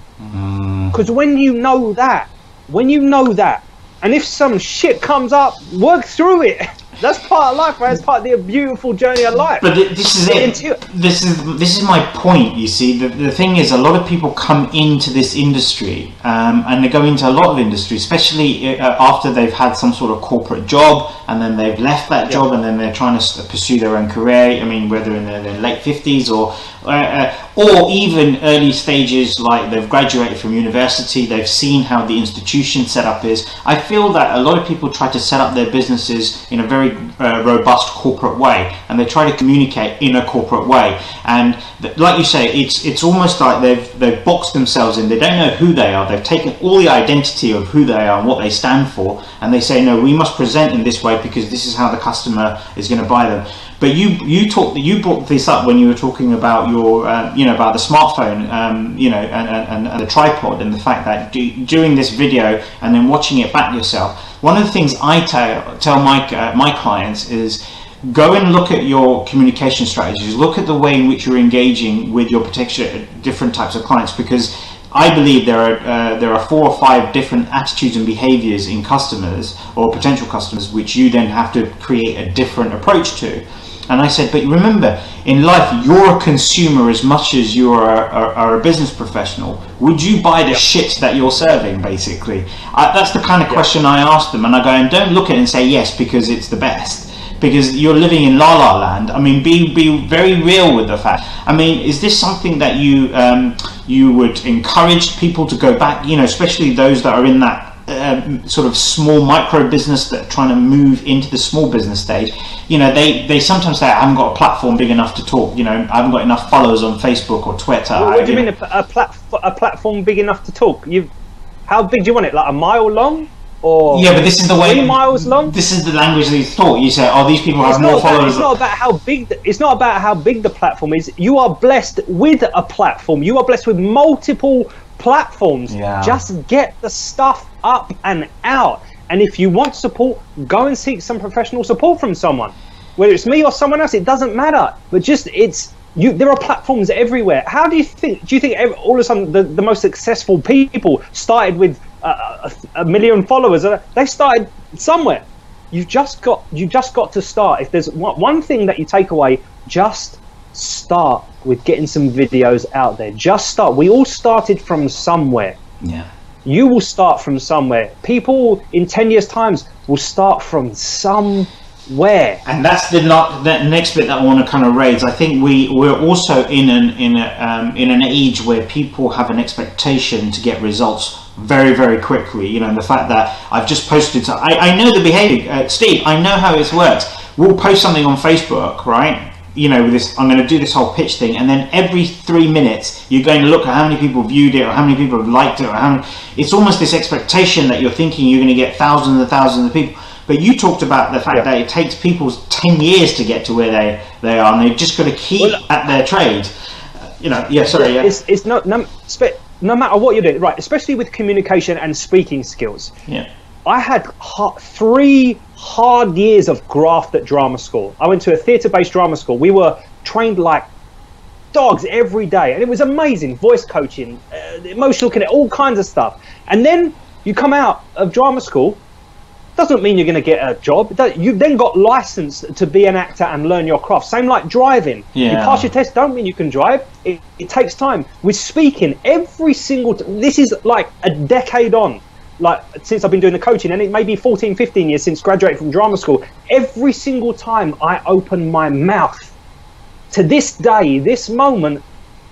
Because when you know that, and if some shit comes up, work through it. That's part of life, right? It's part of the beautiful journey of life. But this is it. This is my point. You see, the thing is, a lot of people come into this industry, and they go into a lot of industry, especially after they've had some sort of corporate job, and then they've left that job, and then they're trying to pursue their own career. I mean, whether in their late 50s or even early stages, like they've graduated from university, they've seen how the institution setup is. I feel that a lot of people try to set up their businesses in a very robust corporate way, and they try to communicate in a corporate way. And like you say, it's almost like they've boxed themselves in. They don't know who they are. They've taken all the identity of who they are and what they stand for, and they say, no, we must present in this way because this is how the customer is going to buy them. But you brought this up when you were talking about your about the smartphone, and the tripod, and the fact that doing this video and then watching it back yourself. One of the things I tell my clients is, go and look at your communication strategies. Look at the way in which you're engaging with your particular different types of clients, because I believe there are 4 or 5 different attitudes and behaviors in customers or potential customers which you then have to create a different approach to. And I said, but remember, in life, you're a consumer as much as you are a business professional. Would you buy the shit that you're serving, basically? That's the kind of question I ask them. And I go, and don't look at it and say yes because it's the best. because you're living in La La Land. I mean, be very real with the fact. I mean, is this something that you would encourage people to go back, especially those that are in that sort of small micro business that are trying to move into the small business stage? They sometimes say, I haven't got a platform big enough to talk, I haven't got enough followers on Facebook or Twitter. What do you mean a platform big enough to talk? How big do you want it? Like a mile long? Or yeah, but this is the way. 3 miles long. This is the language that you thought. You say, "Oh, these people have more followers." It's not about how big. It's not about how big the platform is. You are blessed with a platform. You are blessed with multiple platforms. Yeah. Just get the stuff up and out. And if you want support, go and seek some professional support from someone. Whether it's me or someone else, it doesn't matter. But just there are platforms everywhere. How do you think? Do you think all of a sudden the most successful people started with a million followers? They started somewhere. You've just got to start. If there's one thing that you take away, just start with getting some videos out there. Just start. We all started from somewhere. Yeah. You will start from somewhere. People in 10 years' times will start from somewhere. And that's the next bit that I want to kind of raise. I think we're also in an age where people have an expectation to get results very, very quickly. And the fact that I've just posted, I know the behavior, Steve. I know how it works. We'll post something on Facebook, right? With this, I'm going to do this whole pitch thing, and then every 3 minutes you're going to look at how many people viewed it, or how many people have liked it, or it's almost this expectation that you're thinking you're going to get thousands and thousands of people. But you talked about the fact that it takes people 10 years to get to where they are, and they've just got to keep at their trade. It's no matter what you're doing, right? Especially with communication and speaking skills. Yeah. I had 3 hard years of graft at drama school. I went to a theatre-based drama school. We were trained like dogs every day, and it was amazing. Voice coaching, emotional connect, all kinds of stuff. And then you come out of drama school. Doesn't mean you're going to get a job. You've then got licensed to be an actor and learn your craft. Same like driving. Yeah. You pass your test, don't mean you can drive. It takes time. With speaking, every single this is like a decade on, like since I've been doing the coaching, and it may be 14, 15 years since graduating from drama school. Every single time I open my mouth, to this day, this moment,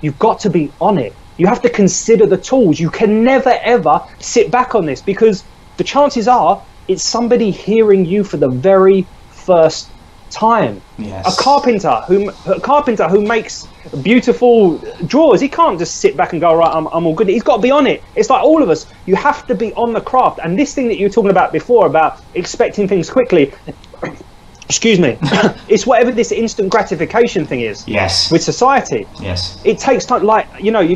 you've got to be on it. You have to consider the tools. You can never ever sit back on this, because the chances are it's somebody hearing you for the very first time. Yes. A carpenter who makes beautiful drawers, he can't just sit back and go, right, I'm all good. He's got to be on it. It's like all of us. You have to be on the craft. And this thing that you were talking about before, about expecting things quickly, excuse me, it's whatever this instant gratification thing is. Yes. With society. Yes. It takes time. Like,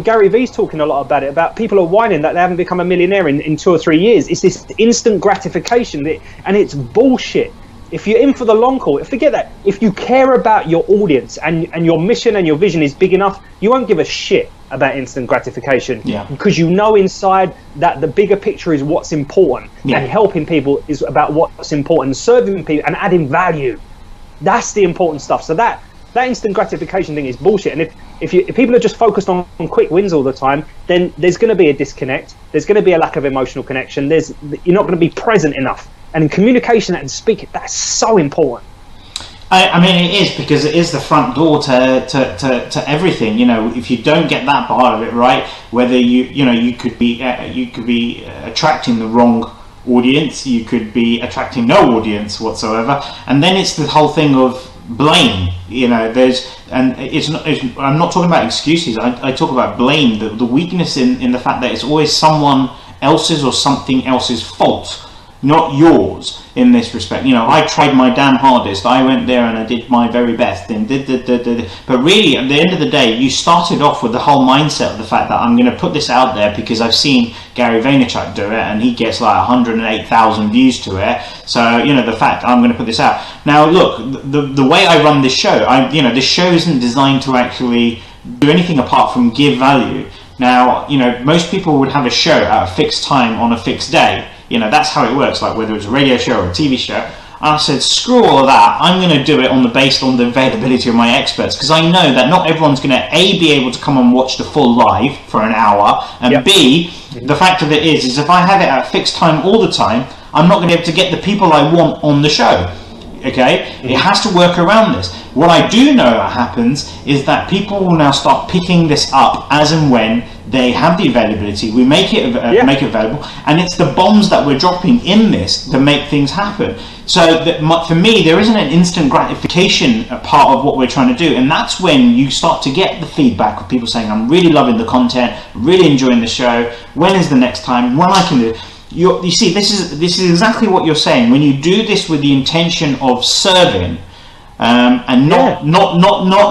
Gary Vee's talking a lot about it, about people are whining that they haven't become a millionaire in 2 or 3 years. It's this instant gratification, and it's bullshit. If you're in for the long haul, forget that. If you care about your audience and your mission and your vision is big enough, you won't give a shit about instant gratification. Yeah. Because you know inside that the bigger picture is what's important. Yeah. And helping people is about what's important. Serving people and adding value. That's the important stuff. So that instant gratification thing is bullshit. And if people are just focused on quick wins all the time, then there's going to be a disconnect. There's going to be a lack of emotional connection. You're not going to be present enough. And in communication and speaking, that's so important. I mean, it is, because it is the front door to everything. If you don't get that part of it right, whether you could be attracting the wrong audience, you could be attracting no audience whatsoever, and then it's the whole thing of blame. I'm not talking about excuses. I talk about blame, the weakness in the fact that it's always someone else's or something else's fault, not yours in this respect. I tried my damn hardest. I went there and I did my very best and did. But really, at the end of the day, you started off with the whole mindset of the fact that I'm going to put this out there because I've seen Gary Vaynerchuk do it and he gets like 108,000 views to it. So, the fact I'm going to put this out. Now, look, the way I run this show, this show isn't designed to actually do anything apart from give value. Now, most people would have a show at a fixed time on a fixed day. That's how it works, like whether it's a radio show or a TV show. And I said, screw all of that. I'm going to do it based on the availability of my experts, because I know that not everyone's going to be able to come and watch the full live for an hour, and yep. B, the fact of it is if I have it at a fixed time all the time, I'm not going to be able to get the people I want on the show. Okay, it has to work around this. What I do know that happens is that people will now start picking this up as and when they have the availability. We make it available, and it's the bombs that we're dropping in this that make things happen. So for me, there isn't an instant gratification part of what we're trying to do, and that's when you start to get the feedback of people saying, "I'm really loving the content, really enjoying the show. When is the next time? When I can do it?" You see, this is exactly what you're saying. When you do this with the intention of serving, and not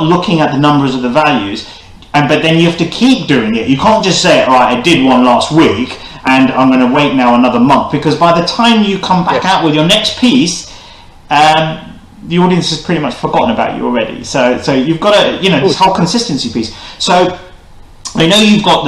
looking at the numbers of the values, but then you have to keep doing it. You can't just say, "All right, I did one last week, and I'm going to wait now another month," because by the time you come back out with your next piece, the audience has pretty much forgotten about you already. So you've got to, this whole consistency piece. So I know you've got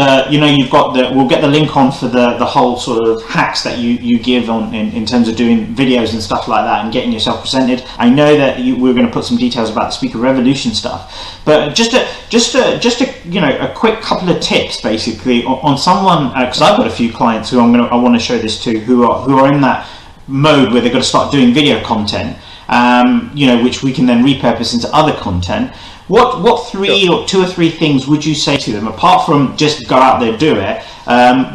the, we'll get the link on for the whole sort of hacks that you give on in terms of doing videos and stuff like that and getting yourself presented. I know that we're going to put some details about the Speaker Revolution stuff, but just a quick couple of tips basically on someone, because I've got a few clients who I want to show this to, who are in that mode where they've got to start doing video content, which we can then repurpose into other content. What or two or three things would you say to them, apart from just go out there, do it?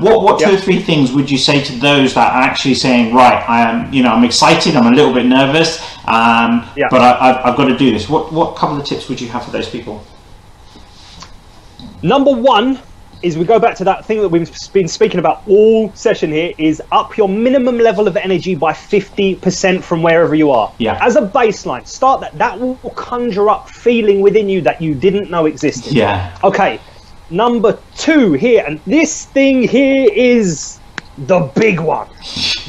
What two or three things would you say to those that are actually saying, right, I'm excited, I'm a little bit nervous, but I've got to do this. What couple of tips would you have for those people? Number one is, we go back to that thing that we've been speaking about all session here, is up your minimum level of energy by 50% from wherever you are. Yeah. As a baseline, start that. That will conjure up feeling within you that you didn't know existed. Yeah. Okay. Number two here, and this thing here is the big one.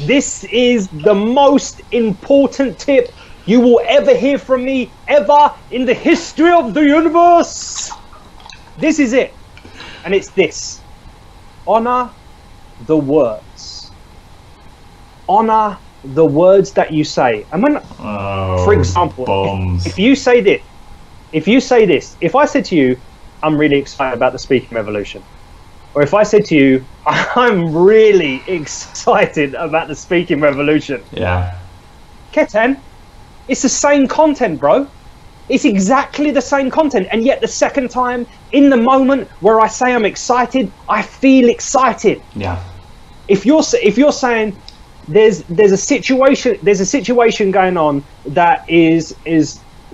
This is the most important tip you will ever hear from me, ever in the history of the universe. This is it. And it's this: honor the words. Honor the words that you say. And when, for example, if you say this, if I said to you, "I'm really excited about the Speaking Revolution," or if I said to you, "I'm really excited about the Speaking Revolution," Ketan, it's the same content, bro. It's exactly the same content, and yet the second time, in the moment where I say I'm excited, I feel excited. Yeah. If you're saying there's a situation going on that is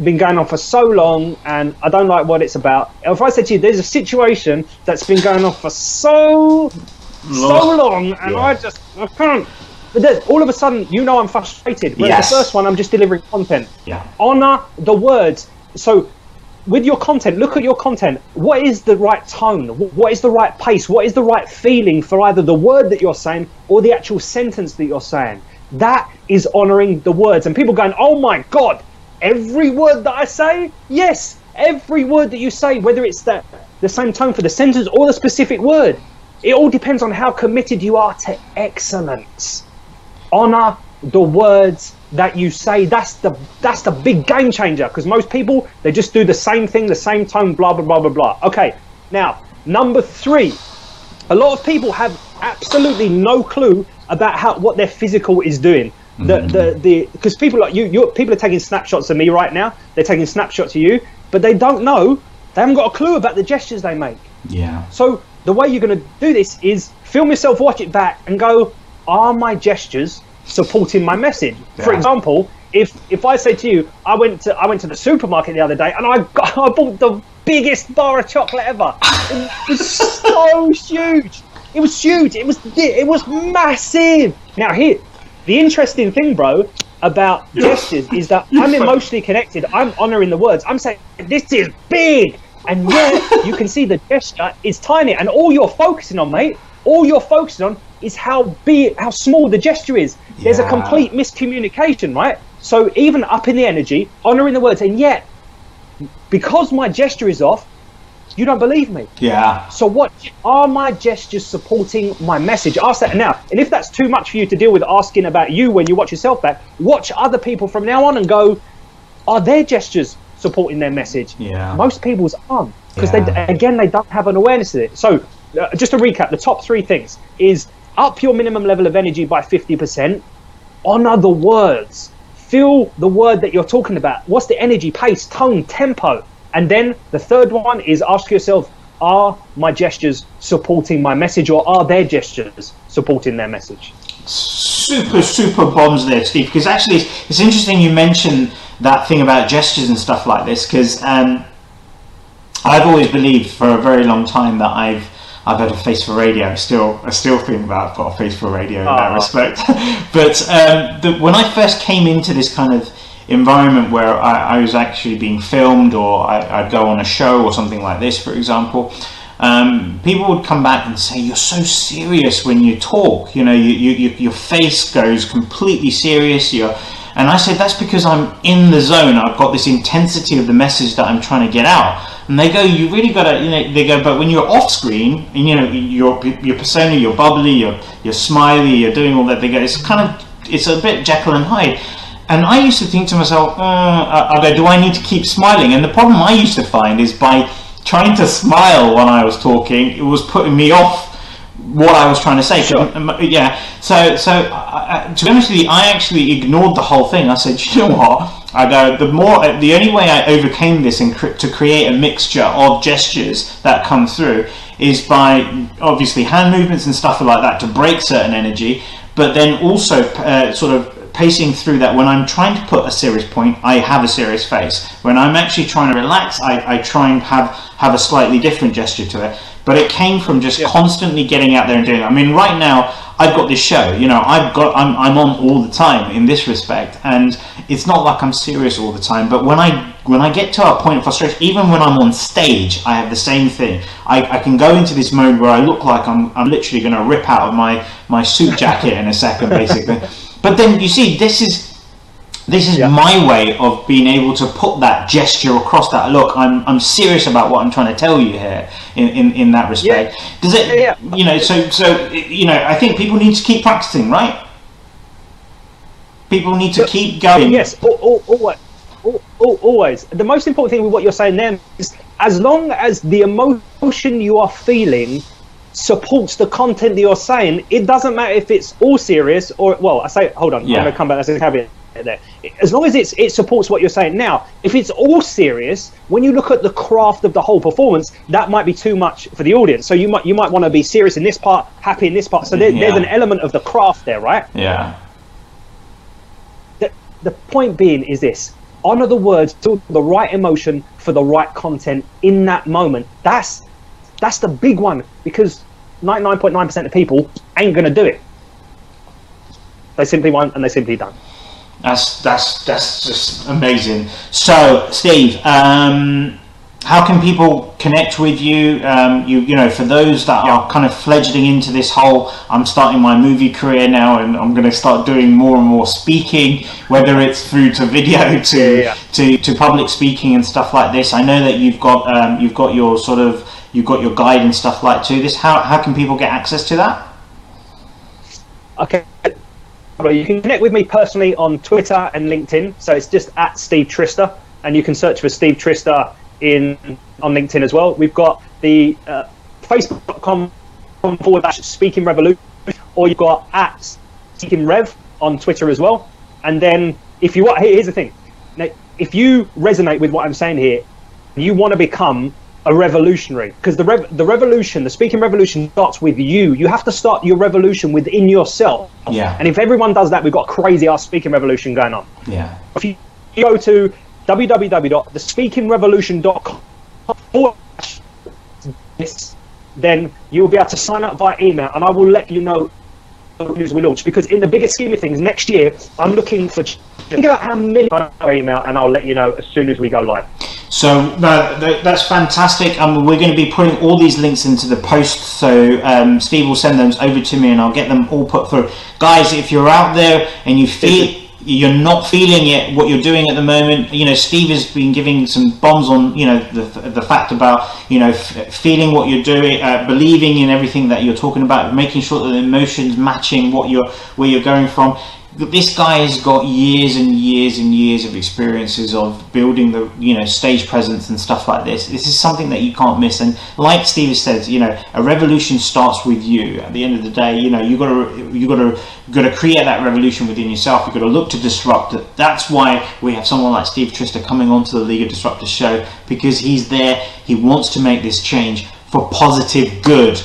been going on for so long, and I don't like what it's about. If I said to you, there's a situation that's been going on for so long, and I can't. But then all of a sudden, I'm frustrated. Whereas the first one, I'm just delivering content. Yeah. Honor the words. So with your content, look at your content. What is the right tone? What is the right pace? What is the right feeling for either the word that you're saying or the actual sentence that you're saying? That is honoring the words. And people going, "Oh my God, every word that I say?" Yes, every word that you say, whether it's the same tone for the sentence or the specific word. It all depends on how committed you are to excellence. Honor the words that you say. That's the big game changer, because most people, they just do the same thing, the same tone, blah blah blah blah blah. Okay, now number three, a lot of people have absolutely no clue about what their physical is doing. Because people like people are taking snapshots of me right now. They're taking snapshots of you, but they don't know. They haven't got a clue about the gestures they make. Yeah. So the way you're going to do this is film yourself, watch it back, and go, are my gestures supporting my message? Yeah. For example, if I say to you, I went to the supermarket the other day and I bought the biggest bar of chocolate ever. It was so huge. It was huge. It was massive. Now here, the interesting thing, bro, about gestures is that I'm emotionally connected. I'm honoring the words. I'm saying, this is big. And yet you can see the gesture is tiny. And all you're focusing on, mate, is how small the gesture is. Yeah. There's a complete miscommunication, right? So even up in the energy, honoring the words, and yet, because my gesture is off, you don't believe me. Yeah. So what are my gestures supporting my message? Ask that now. And if that's too much for you to deal with asking about you when you watch yourself back, watch other people from now on and go, are their gestures supporting their message? Yeah. Most people's aren't, because they don't have an awareness of it. So just to recap, the top three things is up your minimum level of energy by 50%, honor the words, feel the word that you're talking about. What's the energy, pace, tone, tempo? And then the third one is ask yourself, are my gestures supporting my message, or are their gestures supporting their message? Super bombs there, Steve, because actually it's interesting you mentioned that thing about gestures and stuff like this, because I've always believed for a very long time that I've had a face for radio. I still think that I've got a face for radio in that respect. But when I first came into this kind of environment where I was actually being filmed, or I'd go on a show or something like this, for example, people would come back and say, you're so serious when you talk, your face goes completely serious, and I said, that's because I'm in the zone. I've got this intensity of the message that I'm trying to get out. And they go, you really got to, they go, but when you're off screen, and your persona, you're bubbly, you're smiley, you're doing all that, they go, it's a bit Jekyll and Hyde. And I used to think to myself, I go, do I need to keep smiling? And the problem I used to find is by trying to smile when I was talking, it was putting me off what I was trying to say. Sure. Yeah. So to be honest with you, I actually ignored the whole thing. I said, you know what? I go, the only way I overcame this and to create a mixture of gestures that come through is by obviously hand movements and stuff like that to break certain energy, but then also sort of pacing through that. When I'm trying to put a serious point, I have a serious face. When I'm actually trying to relax, I try and have a slightly different gesture to it. But it came from just constantly getting out there and doing it. I mean, right now I've got this show. I'm on all the time in this respect, and it's not like I'm serious all the time. But when I get to a point of frustration, even when I'm on stage, I have the same thing. I can go into this mode where I look like I'm literally going to rip out of my suit jacket in a second, basically. But then you see, this is my way of being able to put that gesture across. That look, I'm serious about what I'm trying to tell you here. In that respect, does it? Yeah. So I think people need to keep practicing, right? People need to keep going. Yes, always. The most important thing with what you're saying there is, as long as the emotion you are feeling supports the content that you're saying, it doesn't matter if it's all serious or, well, I say, hold on, I'm going to come back, that's a caveat there. As long as it supports what you're saying. Now, if it's all serious, when you look at the craft of the whole performance, that might be too much for the audience. So you might want to be serious in this part, happy in this part. So there's an element of the craft there, right? Yeah. The point being is this: honor the words, to the right emotion for the right content in that moment. That's the big one, because 99.9% of people ain't going to do it. They simply won't, and they simply don't. That's just amazing. So, Steve, how can people connect with you? For those that are kind of fledgling into this whole, I'm starting my movie career now, and I'm going to start doing more and more speaking, whether it's through to video to public speaking and stuff like this. I know that you've got your guide and stuff like to this. How can people get access to that? Okay. You can connect with me personally on Twitter and LinkedIn. So it's just at Steve Trister, and you can search for Steve Trister on LinkedIn as well. We've got the facebook.com/Speaking Revolution, or you've got at Speaking Rev on Twitter as well. And then here's the thing. Now, if you resonate with what I'm saying here, you want to become a revolutionary, because the speaking revolution starts with you. You have to start your revolution within yourself. Yeah. And if everyone does that, we've got a crazy ass speaking revolution going on. Yeah. If you go to www.thespeakingrevolution.com, then you'll be able to sign up via email, and I will let you know news we launch, because in the bigger scheme of things, next year I'm looking for think about how many email, and I'll let you know as soon as we go live. So that's fantastic. We're going to be putting all these links into the post, so Steve will send those over to me and I'll get them all put through. Guys, if you're out there and you feel you're not feeling it, what you're doing at the moment, Steve has been giving some bombs on the fact about feeling what you're doing, believing in everything that you're talking about, making sure that the emotions matching where you're going from. this guy has got years and years and years of experiences of building the, you know, stage presence and stuff like this. This is something that you can't miss. And like Steve says, you know, a revolution starts with you. At the end of the day, you know, you got to create that revolution within yourself. You've got to look to disrupt it. That's why we have someone like Steve Trister coming onto the League of Disruptors show, because he's there. He wants to make this change for positive good.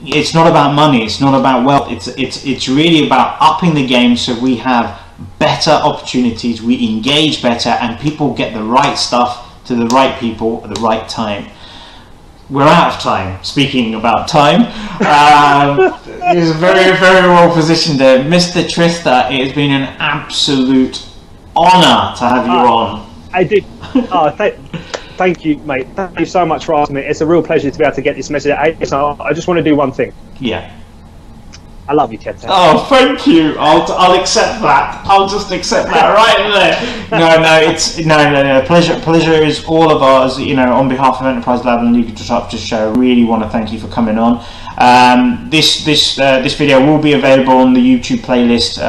It's not about money. It's not about wealth. It's really about upping the game so we have better opportunities. We engage better, and people get the right stuff to the right people at the right time. We're out of time. Speaking about time, he's very, very well positioned there. Mr. Trister, it has been an absolute honour to have you on. I did. Thank you, mate. Thank you so much for asking me. It's a real pleasure to be able to get this message out. So I just want to do one thing. Yeah. I love you, Ted. Oh, thank you. I'll accept that. I'll just accept that right there. No. Pleasure is all of ours. You know, on behalf of Enterprise Lab and League of Disruptors show, I really want to thank you for coming on. This video will be available on the YouTube playlist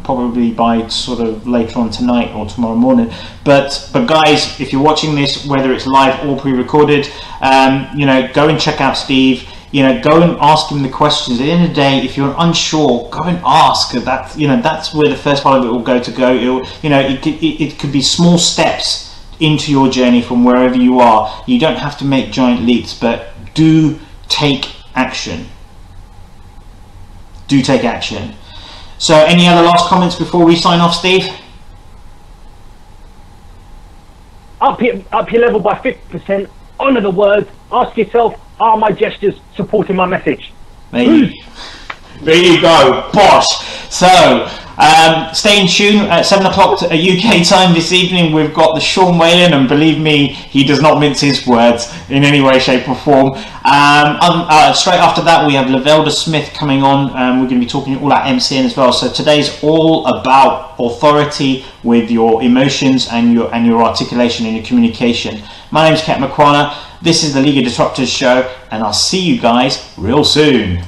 probably by sort of later on tonight or tomorrow morning. But guys, if you're watching this, whether it's live or pre-recorded, you know, go and check out Steve. You know, go and ask him the questions. At the end of the day, if you're unsure, go and ask. That, you know, that's where the first part of it will go. You know, it could be small steps into your journey from wherever you are. You don't have to make giant leaps, but do take action. Do take action. So, any other last comments before we sign off, Steve? Up your level by 50%. Honour the words. Ask yourself, are my gestures supporting my message? There you go, boss. So, stay in tune at 7 o'clock UK time this evening. We've got the Sean Whalen, and believe me, he does not mince his words in any way, shape or form. Straight after that, we have Lavelda Smith coming on. We're going to be talking all about MCN as well. So today's all about authority with your emotions and your articulation and your communication. My name's Kat McQuarrie. This is the League of Disruptors show, and I'll see you guys real soon.